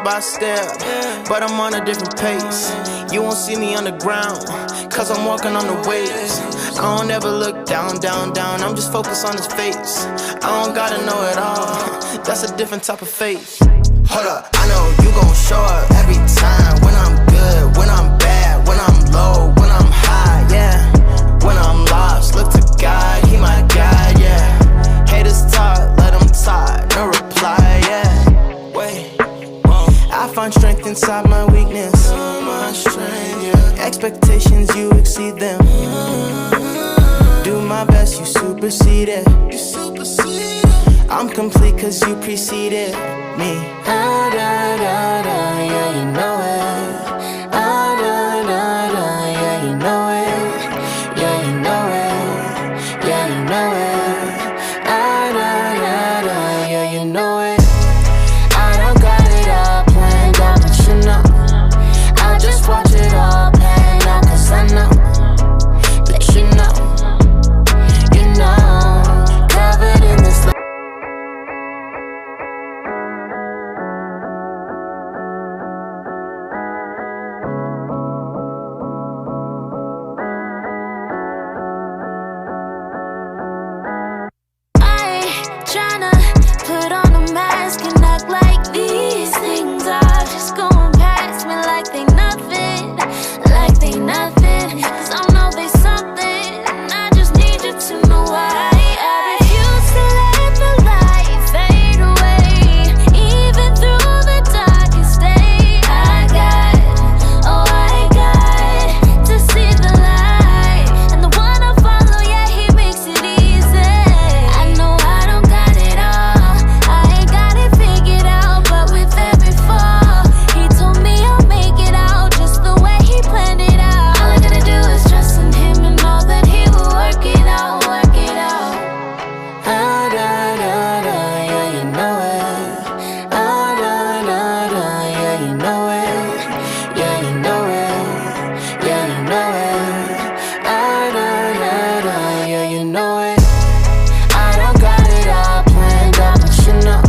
by step, but I'm on a different pace. You won't see me on the ground, cause I'm walking on the waves. I don't ever look down, down, down, I'm just focused on his face. I don't gotta know it all, that's a different type of faith. Hold up, I know you gon' show up every time. When I'm good, when I'm bad, when I'm low, when I'm high, yeah. When I'm lost, look to God, he my guide, yeah. Haters talk, let them talk, no reply, yeah. Wait, I find strength inside my weakness. Expectations, you exceed them. Do my best, you supersede it. I'm complete cause you preceded me. Ah, da, da, da, yeah, you know it. Ah, da, da, da, yeah, you know it. Yeah, you know it. Yeah, you know it. Ah, da, da, da, yeah, you know it. I don't got it all planned out, but you know I just watch it all pan out, cause I know that you know, covered in this life. Tryna put on a mask and act like these things are just going past me like they nothing, like they nothing. Cause I know they something, and I just need you to know why. I refuse to let the light fade away, even through the darkest day. I got to see the light, and the one I follow, yeah, he makes it easy. I know I don't got it all, I ain't got it figured out, but with every fall, he told me I'll make it out just the way he planned it out. All I gotta do is trust in him and know that he will work it out, work it out. Ah, da, da, da, yeah, you know it. Ah, da, da, da, yeah, you know it. Yeah, you know it. Yeah, you know it. Ah, da, da, da, yeah, you know it. I don't got it all planned out, but you know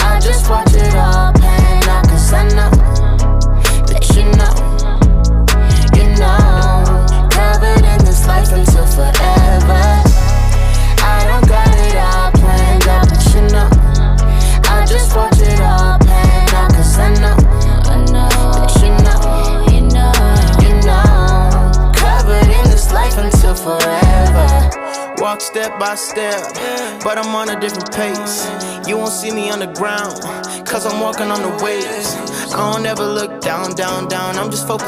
I just watch it all pan out, cause I know that you know, covered in this life until forever. I don't got it all planned out, but you know I just watch it all pan out, cause I know that you know, covered in this life until forever. Walk step by step, but I'm on a different pace. You won't see me on the ground, cause I'm walking on the waves. I don't ever look down, down, down, I'm just focused